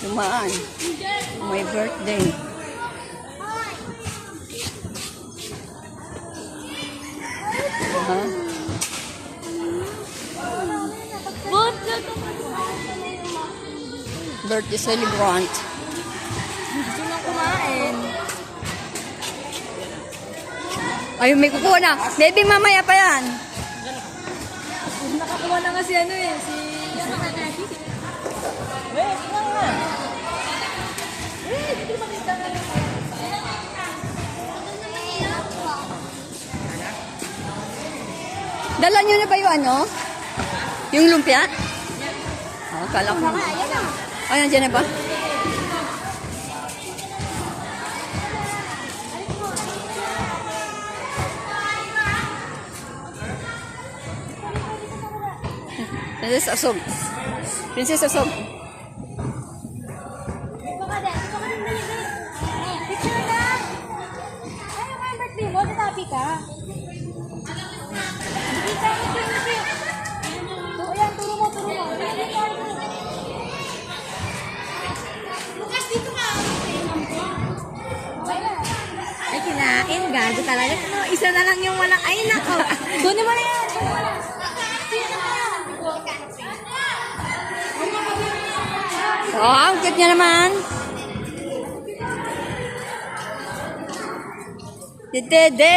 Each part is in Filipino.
Dumaan. My birthday. Birthday celebrant. Gusto na kumain. Ayun, may kukuha na. Maybe mamaya pa yan. Nakakuha na nga si ano eh. Si... Wait, lang nga. Wait, hindi makita na lang. Dala nyo na ba yung ano? Yung lumpia? Oh, kala ko. Ay, nandiyan na ba? Princess Asog. Princess Asog. Picture na! Ay, yung birthday mo, tatapi ka. Turo mo. Lucas, dito ka! Ay, kinain. Gago talaga. Isa na lang yung walang... Ay, nako. Kunin mo na yan. Oh, ang cute niya naman. Dede.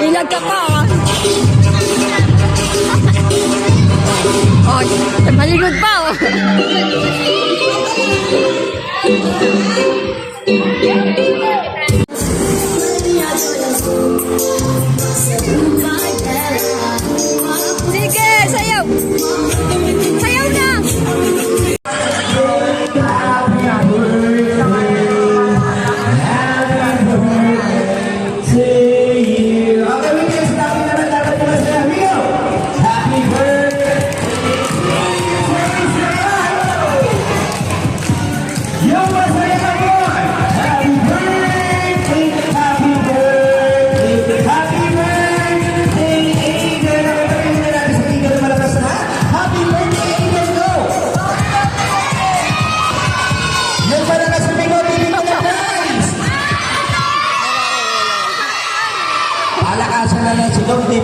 Ilag ka pa, ah. Oh, maligod pa, oh. Sige, sayaw. Sayaw na.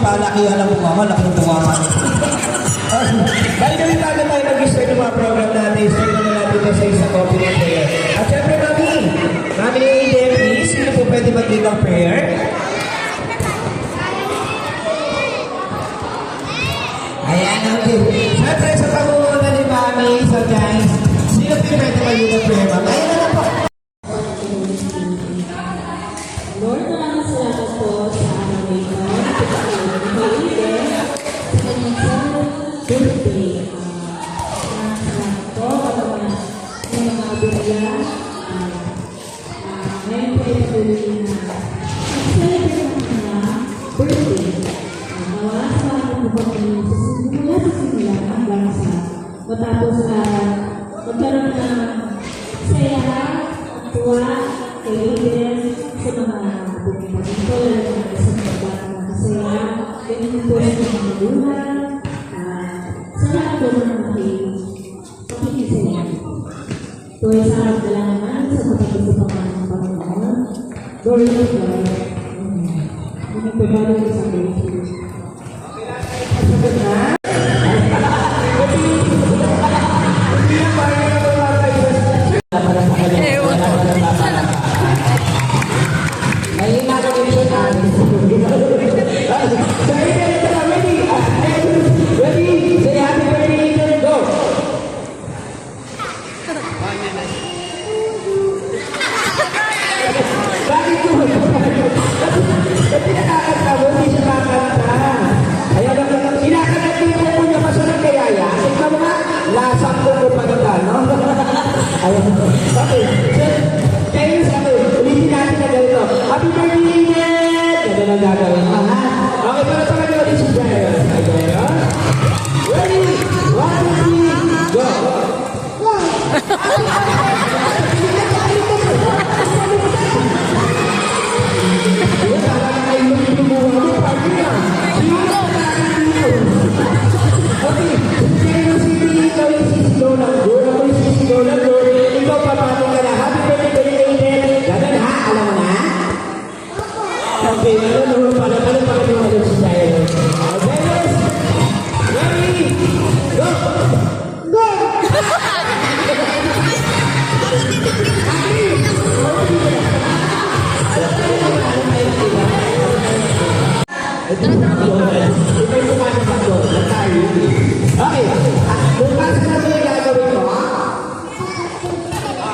palakihan ng mukha, laking tuwaman. Dahil kami bago tayo mag-start ng mga program natin, start naman natin na sa isang opening prayer. At syempre, Mami Aiden, please, sino po pwede mag-lead ang prayer? Ayan, okay. Syempre, sa pag-uuna ni Mami, so guys, sino po pwede mag-lead ang prayer, Mami? Ayan na po. Lord, maraming salamat po sa araw na ito. Sa kanyang birthday. Salamat po para mga abirya. Ngayon po ay patuloy na celebrate ang kanyang birthday. Nawala sa mga kapatid sa simula hanggang sa matapos magkaroon ng saya, tuwa, kaibigan, sa mga bukit dito, lalo na sa mga bata na kasaya, ganyan po sa mga magulang, sa lahat po ng pakikisaya. Ito ay sa harap na naman sa pagkakasapang ng Panginoon. Glory to God. Amen. Po ba rin sa Panginoon?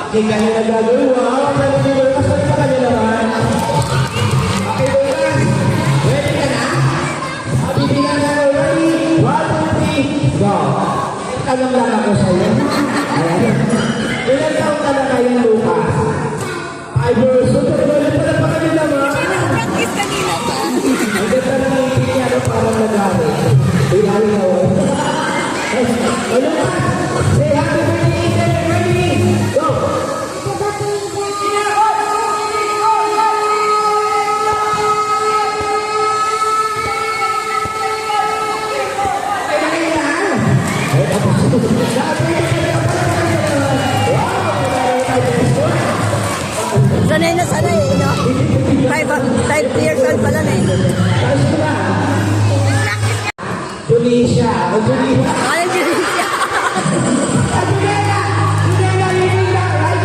Hindi ka na nagagawin. Wow, naliliwal ka. Saan pa kanya naman? Okay, bukas. Ready ka na? Bibilang na ako. Ready? 1, 2, 3, go. Tanong lang ako sa'yo. Ayan. Ilan taong ka na kayong Lucas? 5 years old. Wala pa na pa kanya naman. Practice kanina pa. Ang ganda na ng ipin niya parang nag-aaral. Ilan na ako. Lucas, say happy birthday. Ready? Go. Sanay na sanay, no? 5 years old pala na eh. Tunisia. O Tunisia. Ano yun siya? Junela! Junela, yun lang, right?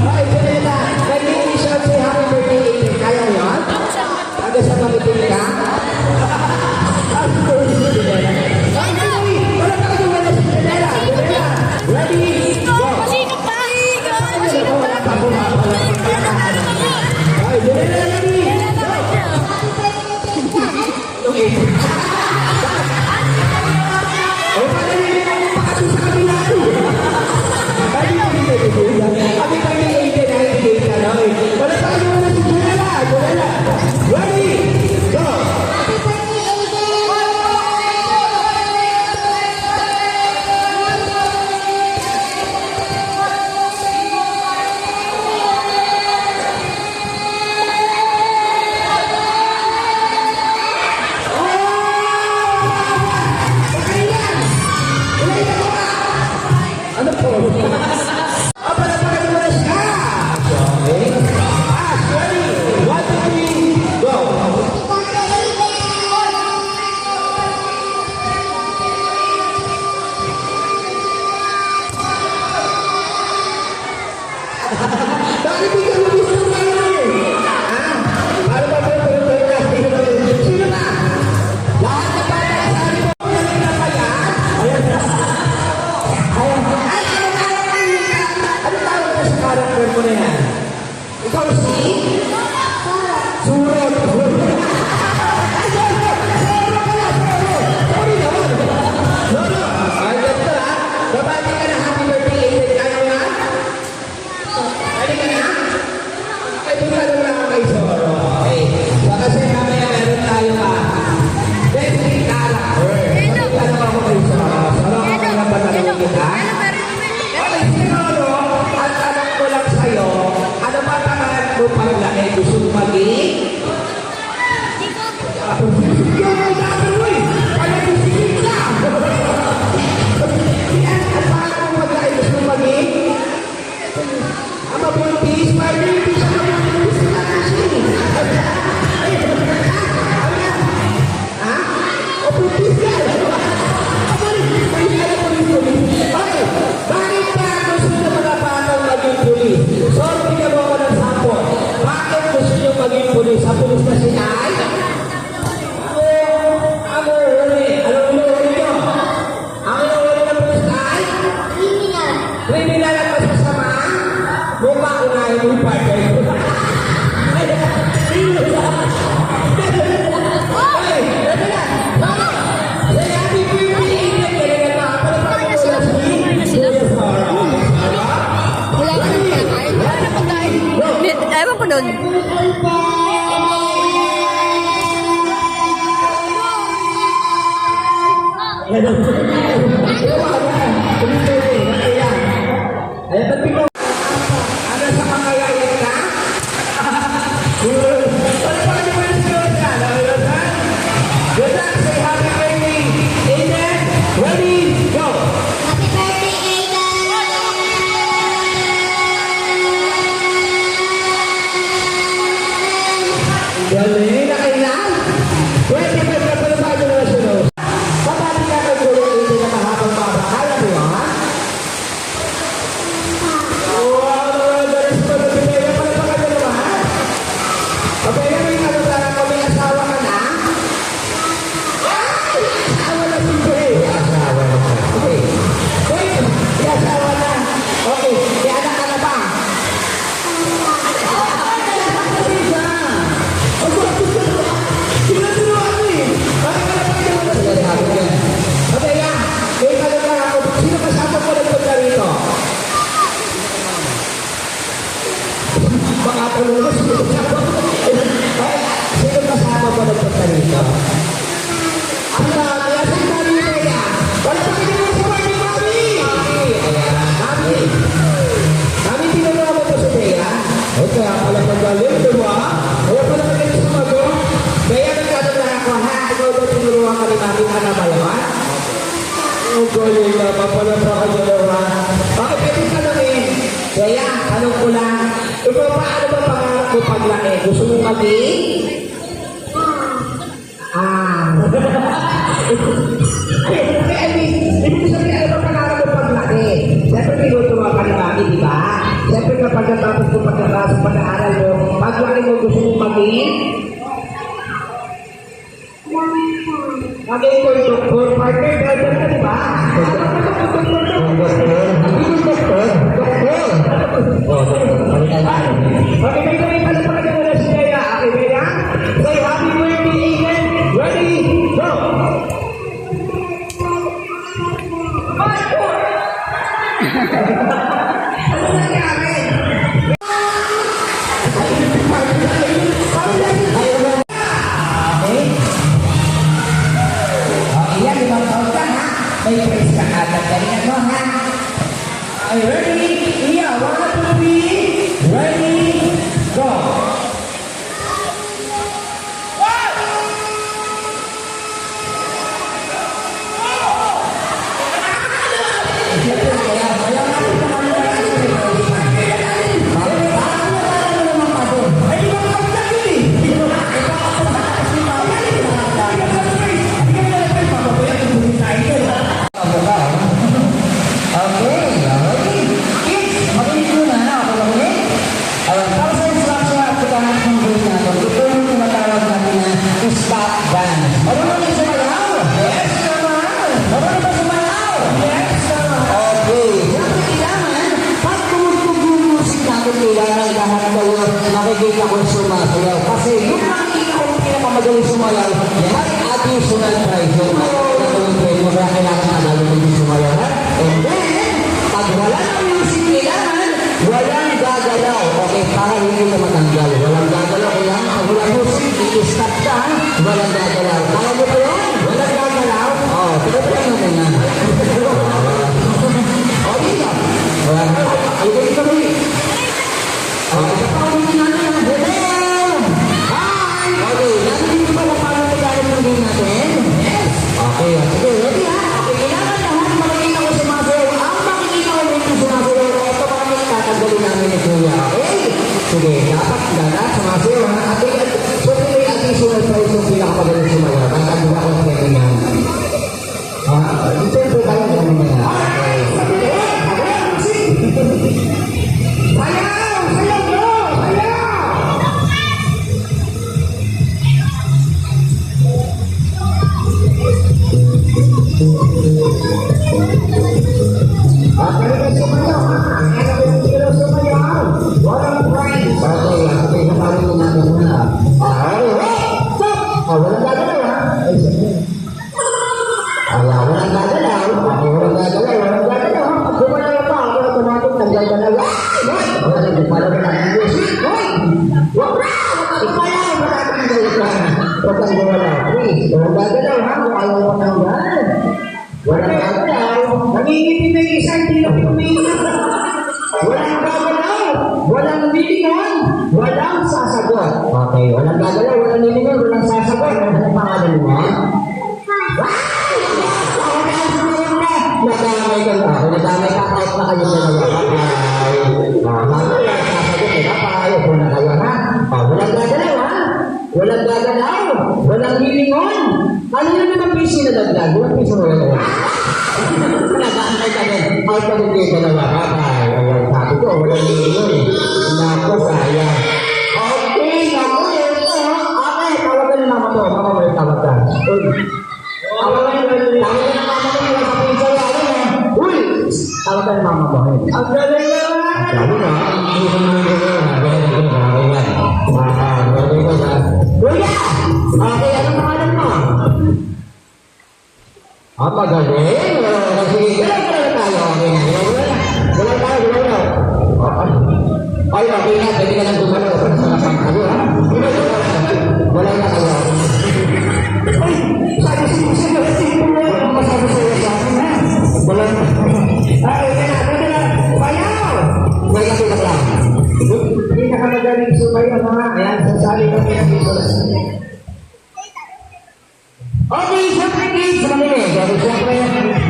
Okay, Junela. Nag-i-initial say happy birthday. Kaya mo yun? Aga sa pamitin ka? Happy birthday, Junela. Okay, wala ka Junela si Junela. Junela, ready? Go! Masikap pa! Masikap pa! Okay, Junela, ready? Okay. Okay. mo paglaki, gusto mo maging? Yung ay dati mo eh. Kaya gusto ka. Yan, at paano mo paglaki, gusto mo maging? Ang mabuntis, mabuntis, mabuntis na kasi. Ha? O buntis ka. Okay, bakit ba gusto nyo mga batang maging pulis? Sorry, bigyan mo ako ng sample. Bakit gusto nyo maging pulis? Ang pulis na si Ay? Ang huli. Anong huli nyo? Ang huli ng pulis na Ay? Criminal at masasama? Mukha ko na yung partner ko. Wala ka nang pagkain. Wala na pagkain. Ewan ko doon. Ano sa mga yayan ka? Good. Ano pa kayo mga sunod ka? Good luck. Say happy birthday. Amen. Ready? Go. Galing na kailan? Pwede ba na pala tayo na sunod? Babali ka kay Kuya Aiden na mahabang baba. Kaya mo yan? Wow, galing sa mga pinaya pala pa kayo naman. Okay, may tanong ko, may asawa ka na? Ay! Asawa na si Kuya. Asawa na. Okay. Wait, may asawa na. Okay, may anak ka na ba? Kaya pala magaling, di ba? Kaya pala magaling sumagot. Kaya nagkataon ako, ha? Ikaw daw tinuruan ka ni Mami ka na malaman? Oh, galing naman pala sa kanya naman. Bakit pwede tanongin? Kaya, tanong ko lang. Ikaw pa, ano ba pangarap mo paglaki? Gusto mo maging? I mean, ibig sabihin, ano ba pangarap mo paglaki? Siyempre, tinuturuan ka ni Mami, di ba? Siyempre kapag natapos mo pagkatapos pag-aaral mo, paglaki mo gusto mong maging? Maging ko yung doktor, partner, driver ka, di ba? Okay, may kami pala pa kayo na si Bea. Okay, Bea? Say happy birthday, Aiden. Ready? Go! Ano nangyari? Yan, limang taon ka ha? May praise ka agad. Galingan mo ha? Are you ready? Iya, 1, 2, 3. Ready? Go! Nakikita ko sumasayaw. Kasi yung nakikita ko yung pinakamagaling sumayaw, yan additional prize yun. Natuloy mo kaya kailangan na lalo mo yung sumayaw. And then, pag wala na music kailangan, walang gagalaw. Okay, para hindi ka matanggal. Walang gagalaw. Kaya pag wala music, i-stop ka. Walang gagalaw. Kaya mo ba yun? Walang gagalaw? Oo, pinatry mo na. O, dito. Ay, dito kami. Okay, sa pawin natin dapat lahat sumasayaw ha. Pwede may additional price yung pinakamagaling sumayaw. Ang kami ako sa kanya yan. Siyempre tayo naman yan. Sayaw! Sayaw bro! Sayaw! Kaya sumayaw ha. Kaya sumayaw. Walang price. Okay, okay na parang natin muna. Stop! Walang gagalaw ha. Walang gagalaw. Walang gagalaw. Sumalaw pa. Ako na tumatok. Tanggal ka na. Wala na. Pala ka na. Hoy! Wag na! Ipalaw! Matatanggal ka. Huwag kang gumalaw. Please. Walang gagalaw ha. Kung ayaw mo tanggal. Walang gagalaw. Nangingipin na yung isang tinapin. Walang gagalaw. Walang bilingon. Walang sasagot. Okay. Walang gagalaw. Walang bilingon. Walang sasagot. Ano pangalan mo? Nadamay ka na. Nadamay ka. Kahit na kayo sa nawa. Walang sasagot. Napakayos mo na kayo ha. Walang gagalaw ha. Walang gagalaw. Walang bilingon. Ano naman ang piso na dagdag? Walang piso na dagdag. Nag-aantay ka din. Ay, pag-ibig ka naman. Ay, sabi ko, walang bilingon. Naku, sayang. Okay, naku, ito. Okay, tawagan na mama to. Mama mo yung tawag ka. Tawagan na mama to. Yung sabihin sa'yo, ano na? Uy! Tawagan na mama to. Ang galing naman! Sabi na. Kuya! Okay, anong pangalan mo? Magaling! Sige, galaw tayo. Galaw tayo. Ay, okay na. Pwede ka lang gumalaw. Para sa lapang kayo, ha? Wala na kayo. Ay, sabi siya. Ano masabi sa'yo sa akin, ha? Wala na. Ay, pwede na. Bayaw! May katulak lang. Hindi na ka magaling sumayo, ha? Ayan, sasali kami ang dito. Okay, siyempre kids, manili. Pero siyempre,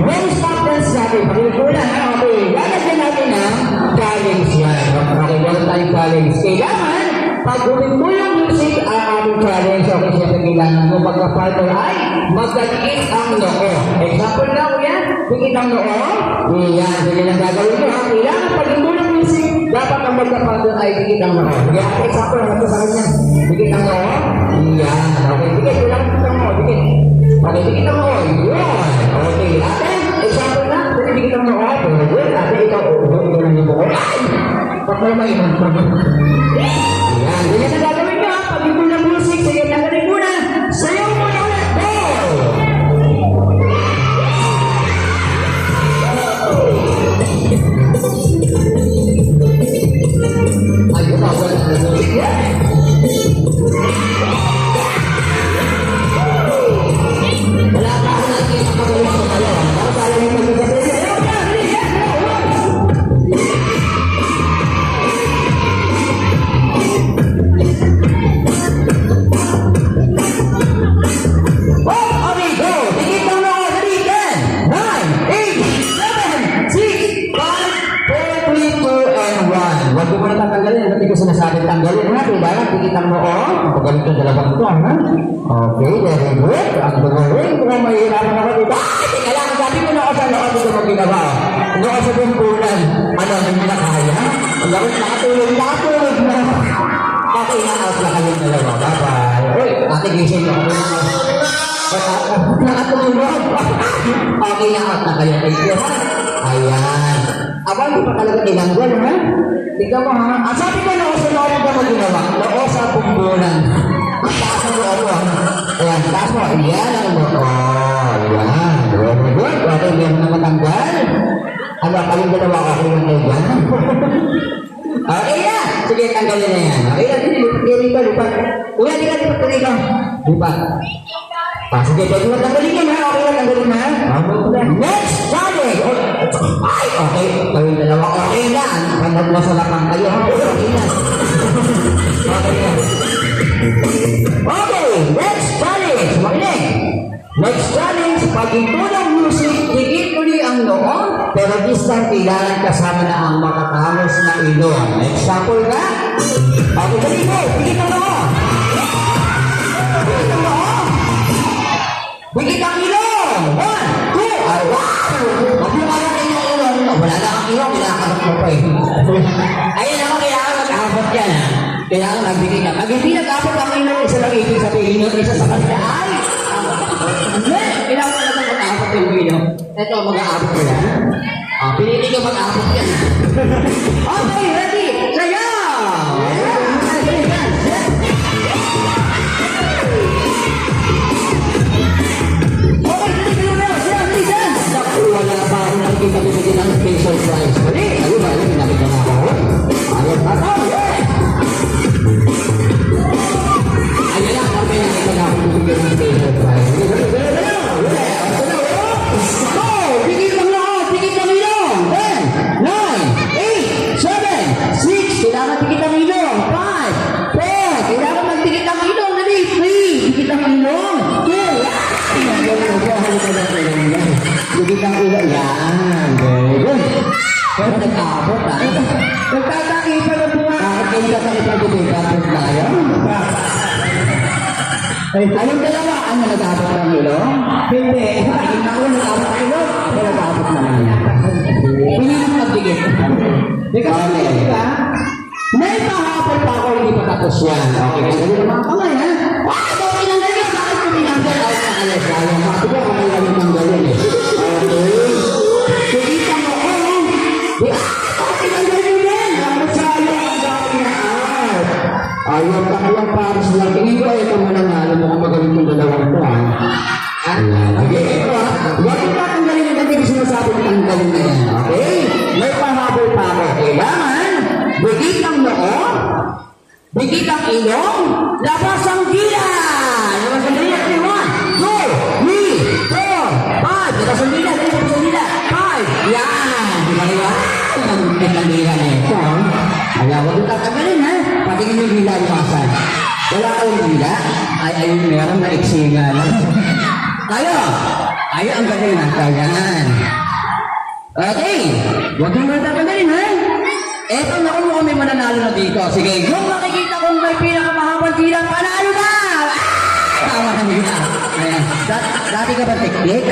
when stop dance natin, pagkukulan, ha? Okay, lalagyan natin ang challenge yan. Okay, meron tayong challenge. Kailangan, pag gawin mo yung music, ang aming challenge, okay, siyempre kailangan mo pagka-partner ay magdadikit ang noo. Example lang, yan, dikit ang noo. Yan, ganyan ang gagawin mo, ha? Kailangan, pag mo yung music, dapat ang magka-partner ay dikit ang noo. Yan, example, ano sa kanya? Dikit ang noo. Yan, okay, dikit, kailangan dikit ang noo, dikit. Okay, dikit ang noo. Yun. Okay, ate, example na, dikit ang noo. Good, ate, ikaw, ito lang yung buko. Ba't mo naman yun? Yan, ganyan na gagawin ka. Pag ito na music, sige, tanggalin mo na. Sayaw mo na ulit. Go! Ay, ito, wala na music yan. Wala pa ako natin sa pagawin sa kayo. Para tayo yung magkakasya. Ayaw na! Huwag mo na tatanggalin. Hindi ko sinasabi tanggalin. Ha? Diba? Tikitan mo, oh. Pagalit yung dalawang ito, ha? Okay, very good. Ang gagawin. Kung mahihirapan ako dito. Teka lang. Sabi mo na ako sa loob ito mo ginawa. Ano ako sa bumpulan? Ano, hindi na kaya? Ang gawin, nakatulog na. Okay, na-out na kayong dalawa. Bye-bye. Uy, ate, gising mo. Nakatulog. Okay, na-out na kayo. Thank you, ha? Ayan. Aba, hindi pa talaga tinanggal, ha? Tingnan mo, ha? Ang sabi ko, noo sa loob ka mo ginawa. Noo sa bumbulan. Ang taas ang loob mo, ha? Ayan, taas mo. Ayan ang noo. Ayan. Very good. Okay, hindi mo na matanggal. Ano, kayong dalawa ako yung nagyan. Okay na. Sige, tanggalin na yan. Okay na, dito, lipat. Uy, lipat, lipat. Sige, pwede mo tanggalin yan, ha? Okay na, tanggalin na. Next challenge! Ay, okay. Kayong dalawa, okay na. Kanag mo sa lapang kayo, ha? Okay na. Okay na. Okay, next challenge. Makinig. Next challenge, pag ito ng music, higit uli ang noon, pero this time, kailangan kasama na ang makatangos na ilong. Example ka? Okay, dali mo. Bigit ang noo. Bigit ang noo. Bigit ang ilong. 1, 2, ay, wow! Huwag mo kaya kayo yung ilong. Wala na kang ilong, kinakanak mo pa eh. Ayun ako, kailangan mag-abot yan ha. Kailangan magbigay ka. Pag hindi nag-abot ang ilong, isa lang ibig sabihin yung isa sa kanila. Ay! Kailangan talaga mag-abot yung ilong. Ito, mag-aabot ko yan. Pinili ko mag-abot yan. Okay, ready? Sayaw! Okay, dali na. Naku, wala pa ako nakikita ko din ang special prize. Dali, ayun ba? Ayun, nakita na ako. Ayun, ako, yeah! Ayun lang, okay, nakita na ako bigyan ng special prize. Go! Bigyan ng lahat! Bigyan ng ilong! 10, 9, 8, 7, 6, kailangan bigyan ng ilong! 5, 4, kailangan magdikit ng ilong! Dali, 3, bigyan ng ilong! 2, bigyan ng ilong! Yan! Very good! Pero nag-aabot ha? Nagtataki pa na po nga! Bakit kayo nagtataki pa na po tayo? Anong dalawa? Ano, nag-aabot ng ilong? Hindi. Ayun na ako, nag-aabot ng ilong. Pero nag-aabot naman. Piliin mo magdikit. Okay. May pahapon pa ako, hindi pa tapos yan. Okay, kaya ganun naman kamay ha? Wow! Pinanggal yan! Bakit ko pinanggal? Ay, naalas. Ayaw mo. Ako ba kung may lang pinanggal yan eh? Okay. Kikita mo ko. Pinanggal yun yan! Bakit sa'yo ang gawin na art? Ayaw ka kayang pares lang. Tingin ko ito mananalo mo kung magaling yung dalawang ito ha? Okay, ito ha? Huwag yung tatanggalin yung dating sinasabi ng tanggalin na yan. Okay? May pahabol pa ako. Kailangan, bigit ang noo, bigit ang ilong, labas ang dila! Labas ang dila, 1, 2, 3, 4, 5, labas ang dila, labas ang dila, 5, yan! Di ba diba? Ang bigit ang dila na ito. Ayaw, huwag yung tatanggalin ha? Patingin yung dila lumasan. Wala kayong dila? Ay, ayun, meron na iksingan. Tayo! Tayo ang galing na. Yan. Okay. Huwag yung mga tatanggalin ha? Eto, naku mo kami mananalo na dito. Sige, yung makikita kong may pinakamahabang dila, panalo na! Tama na nila. Ayan. Dati ka ba teknik?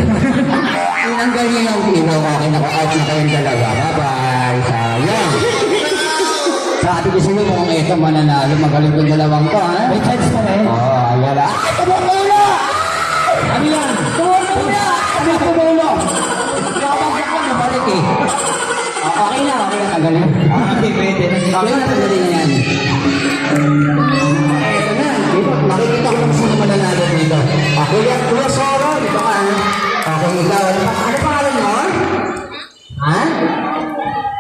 Tinanggal niyo yung ilaw. Okay, naka-out na kayong dalawa. Bye-bye. Sayang. Sabi ko sa'yo kung ito mananalo, magaling yung dalawang to, ha? May chance pa rin. Oo, ayan na. Ay, tumutulo! Ano yan? Tumutulo! Ano yung tumulo? Kapag ako, nabalik eh. Okay na, tagaling. Okay, pwede. Okay na, tagaling na yan. Ito na, dito, makikita ko kung sino mananalo dito. Ako yan, Kuya Soro, dito ka. Okay, ikaw. Ano pangalan mo? Ha?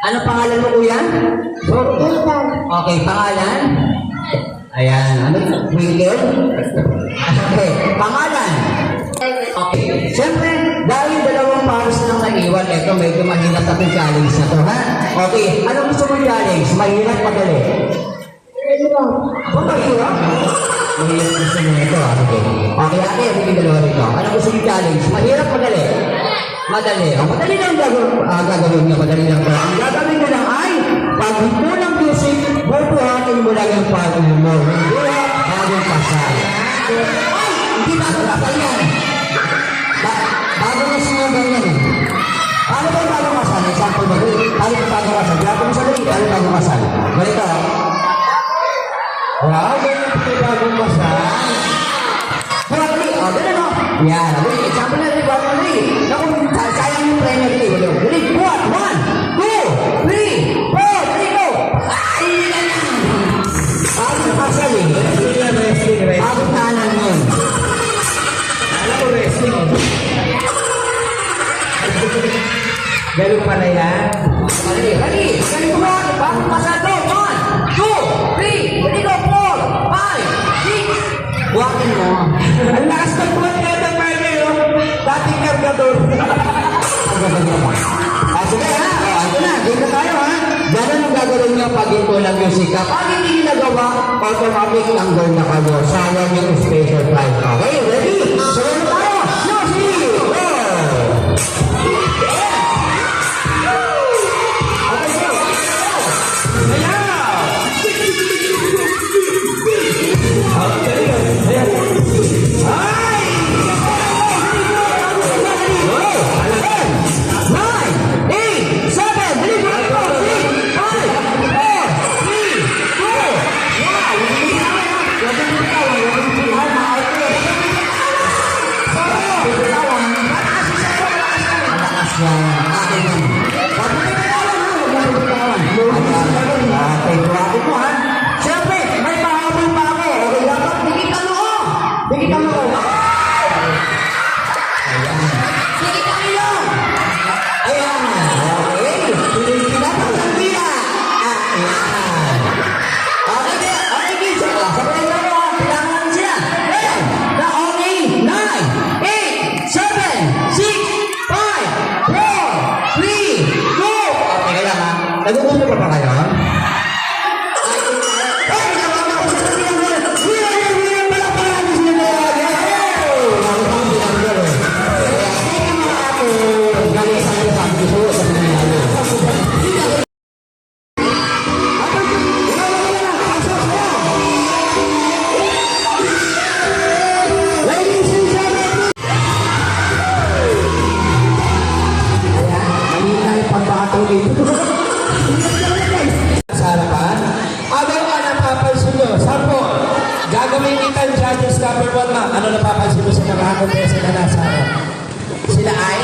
Ano pangalan mo, Kuya? Okay, pangalan? Ayan, ano? Twinkle? Okay, pangalan? Okay, siyempre, dahil dalawang pares na naiwan, ito medyo mahirap na itong challenge na ito, ha? Okay, anong gusto mong challenge? Mahirap, madali? Kung mahirap? Mahirap gusto mo ito, ha? Okay, ate, yung dalawa rito. Anong gusto mong challenge? Mahirap, madali? Madali. Ang madali lang gagawin niyo, madali lang. Ang gagawin mo lang ay, pag unang music, bubuhatin mo lang yung partner mo. Hindi bagong pasal. Ay! Hindi bagong pasal yan. Bago na sinugan yan eh. Paano ba yung bagong pasal? Example mo, paano yung bagong pasal? Grabe mo sa lagi, paano yung bagong pasal? Ganito. Wow, ganyan yung bagong pasal. Grabe, o, ganun o. Yan, example na rin, bagong rin. Naku, sayang yung premier rin. Dali, 1, 2, 3, 4, dali go! Ay, yan na! Bagong pasal eh. Bagong tanan yun. Alam ko wrestling eh. Ganun pala yan. Dali, dali mo na. Bagong pasal to. 1, 2, 3, dali go, 4, 5, 6. Buhatin mo. Ang lakas ng buwan niya ng Marley, dating kargador. Sige ha, ito na, dito tayo ha. Ganun ang gagawin niyo pag ito lang yung sika. Pag hindi ginagawa, automatic ang goal na kayo. Sayang yung special prize. Okay, ready? Sunod na tayo. Yoshi! Go! Okay, go! Ayan! number 1, ma'am. Ano napapansin mo sa mga kontesa na nasa harap? Sila ay?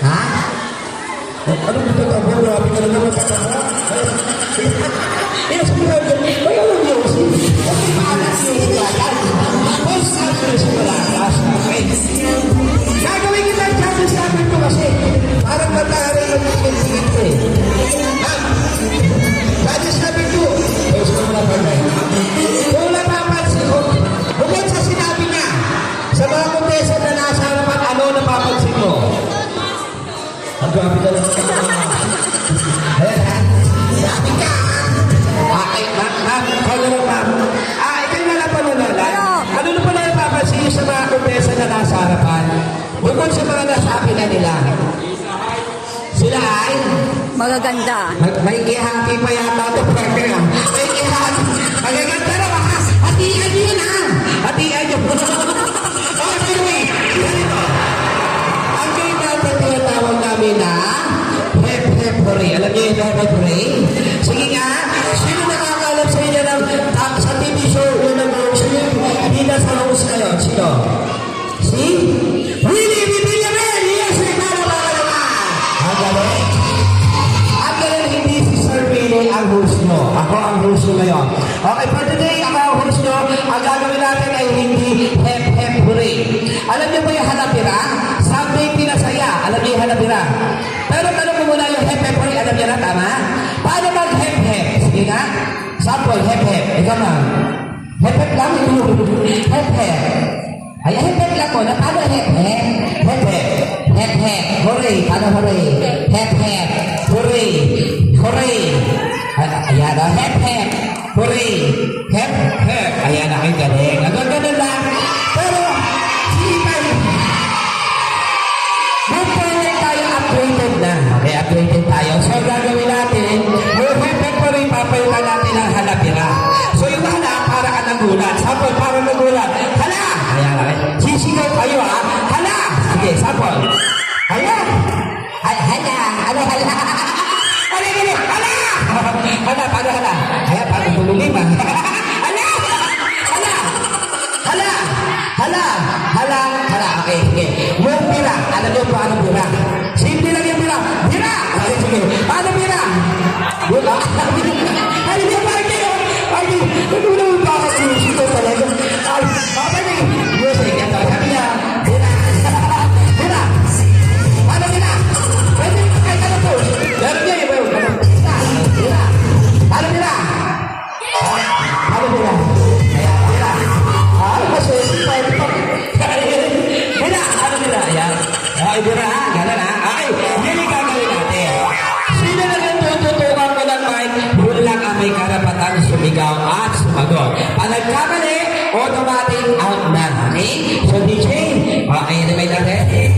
Ha? Ano ba ito? Grabe ka na naman sa kanya. Yes, we are the way of music. Okay, maalas yung ibayan. Tapos, sabi ko sa mga alas. Okay. Gagawin kita ang challenge number 2 kasi parang mataarin ang tingin-tingin ko eh. Ma'am, challenge number 2. Yes, kung napanay. Kung napapansin ko, bukod sa sinabi niya, sa mga kontesa na nasa harapan, ano napapansin mo? Ang grabe ka lang. Ayan ha? Grabe ka! Okay, ma'am, kaya lang ma'am. Ikaw na lang panunala. Ano na pala napapansin niyo sa mga kontesa na nasa harapan? Bukod sa mga nasabi na nila. Sila ay? Magaganda. May ihati pa yata ito, Pepe. May ihati. Magaganda na ba? Hatian niyo na. Hatian niyo. Okay, ganito. Ang game natin tinatawag namin na hep-hep-hooray. Alam niyo yung hep-hep-hooray? Sige nga, sino nakakalam sa inyo ng sa TV show yun ang sino hindi na sa host kayo? Sino? Si? Willie Villanueva! Yes, nagkakaroon naman! Ang galing. Ang galing, hindi si Sir Willie ang host mo. Ako ang host mo ngayon. Okay, for today, ako ang host nyo. Ang gagawin natin ay hindi hep-hep-hooray. Alam niyo ba yung halapira? Sabi pinasaya. Alam niyo yung halapira? Pero tanong mo muna yung hep-hep-hooray. Alam niyo na, tama? Paano mag-hep-hep? Sige nga. Sample, hep-hep. Ikaw na. Hep-hep lang. Hep-hep. Ay, hep-hep lang po. Paano hep-hep? Hep-hep. Hep-hep. Hooray. Paano hooray? Hep-hep. Hooray. Hooray. Ayan o. Hep-hep. Hooray. Hep-hep. Ayan o. Ang galing. Ang ganun lang. Pero, sipan. Mag-project tayo. Upgraded na. Okay, upgraded tayo. So, gagawin natin. Yung hep-hep pa rin, papayutan natin ang halapira. So, yung hala, para ka nagulat. Sample, para nagulat. Hala! Ayan, okay. Sisigaw kayo, ha? Hala! Sige, sample. Hala! Hala! Ano, hala? Hala, gini! Hala! Hala, paano hala? Ayan, paano tululim, ha? Hala! Hala! Hala! Hala! Hala! Hala! Okay, sige. Yung pira. Alam niyo paano pira? Simple lang yung pira. Pira! Okay, sige. Paano pira? Wala. Ay, hindi ba kayo? Ay, nagulang pa ako sinisito talaga. Ay, papalik. Music, yan to. Sabi niya, pira. Pira. Paano pira? Pwede kahit ano po. Meron niya yung pira. Pira. Paano pira? Paano pira? Pira. Ay, kasi, pwede pa. Pira. Paano pira? Ayan. Ay, pira ha. Ganon ha. Ay, yun yung gagawin natin. Sino na lang tututukan mo ng mic? Yun lang ang may karapatan sumigaw at sumagot. Pag nagkamali, automatic out na. Okay? So, DJ, okay, ano may natin?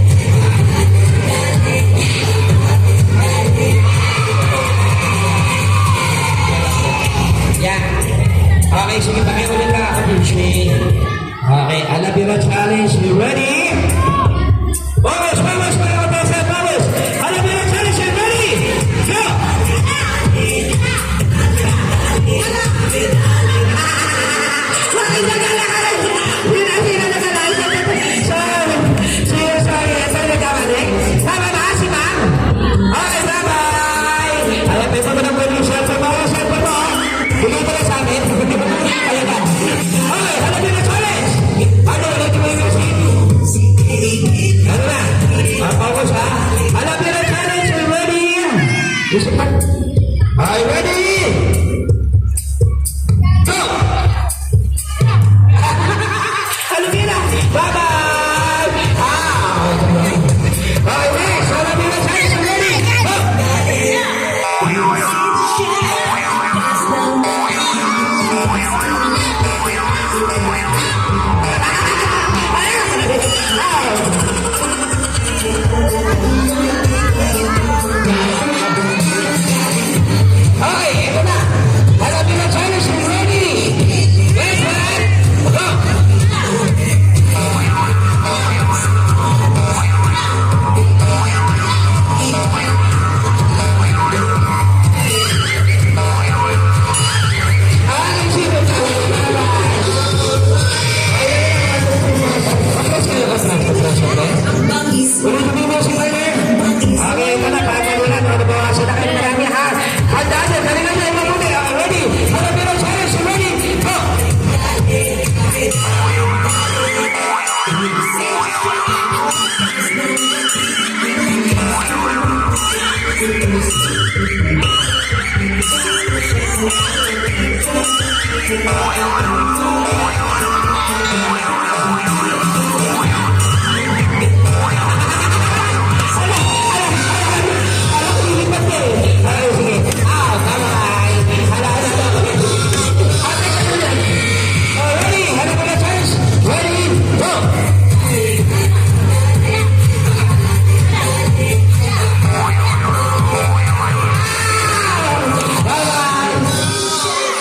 Yan. Okay, sige, pakiulit lang ako, DJ. Okay, Alabira Challenge, you ready? Vamos, vamos, para pasar, vamos. Alabira Challenge, you ready? Go! Are you ready? Go! Alabira! Bye-bye! Okay, next! Alabira Challenge, you ready? Go! Okay, ito na! Alabira Challenge, you ready? Yes, man! Go!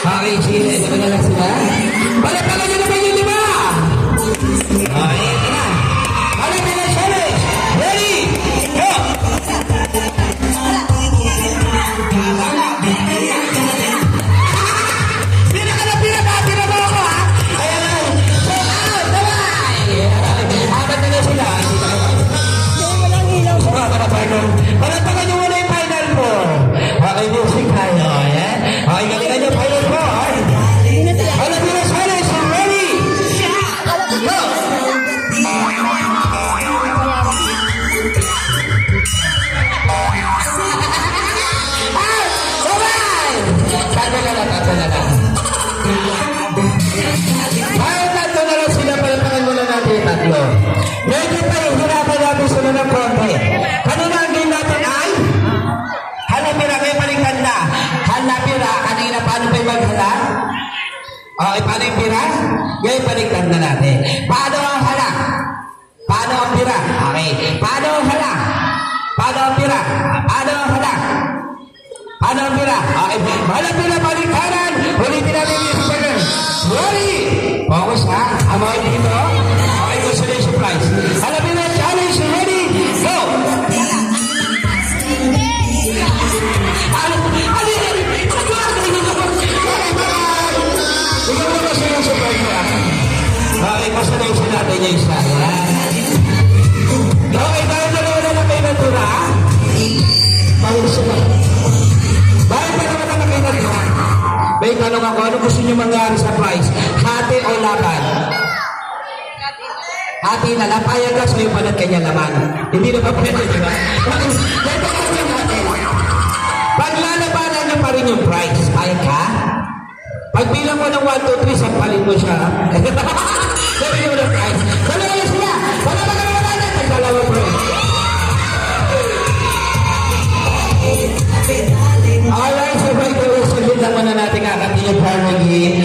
Okay, sige. Ito na lang sila. Palapalan nyo naman yung lima! Okay, ito na. Palapalan challenge! Ready? Go! Pina mo ako, ha? Ayan na. So, out! Damay! Apat na lang sila. Palapalan nyo muna yung final four. Okay, music tayo. Ayan. Okay, galingan nyo final four. Palapalan challenge! Ready? Go! Tatlo na lang. Kahit tatlo na lang sila, palapakan muna natin yung tatlo. Medyo pa yung hirapan natin sila ng konti. Kanina ang game natin ay halapira, may paligtan na. Halapira, kanina paano pa yung maghala? Okay, paano yung pira? Ngayon paligtan na natin. Paano ang hala? Paano ang pira? Okay. Paano ang hala? Paano ang pira? Paano ang hala? Paano ang pira? Okay. Halapira, paligtanan. Ulitin natin yung super. Ready? Focus ha? Amoy dito. Okay, consolation prize. Halapira challenge. Ready? Go! Ikaw mo kasi yung super niya. Okay, consolation natin yung isa. Okay, dahil dalawa na kayo natura. Pahuli sila. Bakit pa naman ang kayo natura? May tanong ako, ano gusto niyo mangyari sa prize? Hati o laban? Hati na lang, payag ka sa'yo palat kanya laman. Hindi na pa pwede, di ba? Paglalabanan niyo pa rin yung prize. Payag ka? Pagbilang mo ng 1, 2, 3, sampalin mo siya. Sabi niyo ng prize. Dalawa sila! Wala ba naman natin? Pagdalawa prize. Alright, so right away, sabihin naman na natin kakatin yung Carnegie.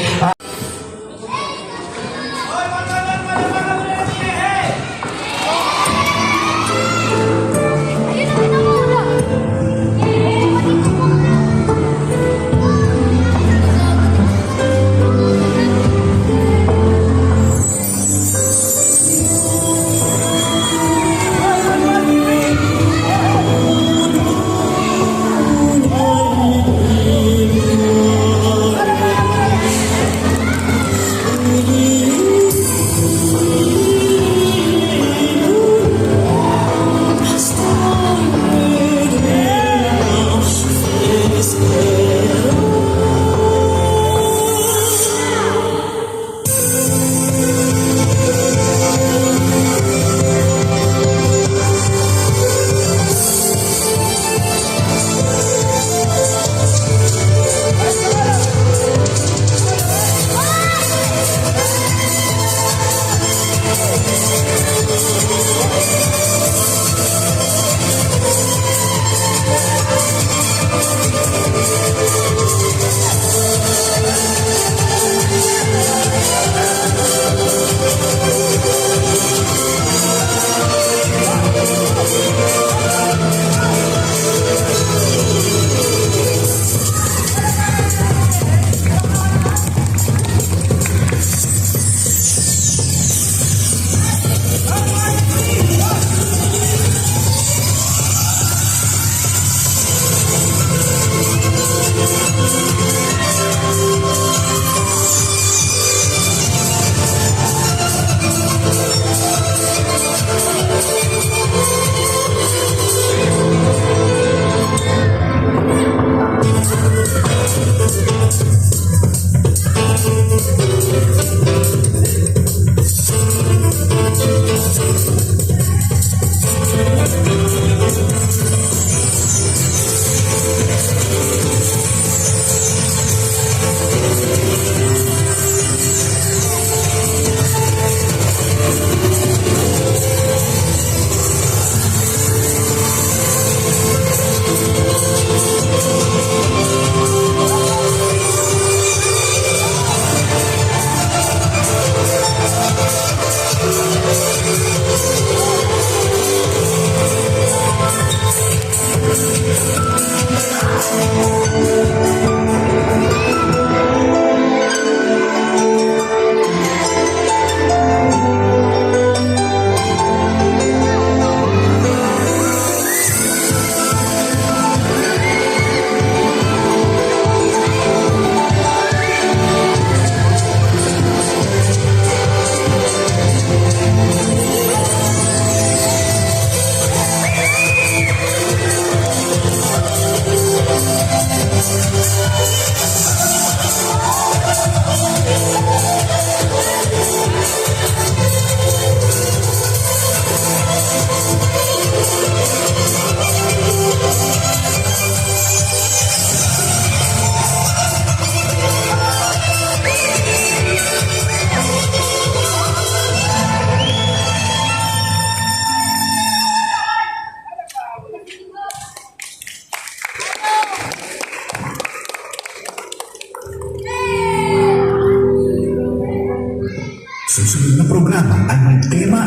Susunod na programa ay may tema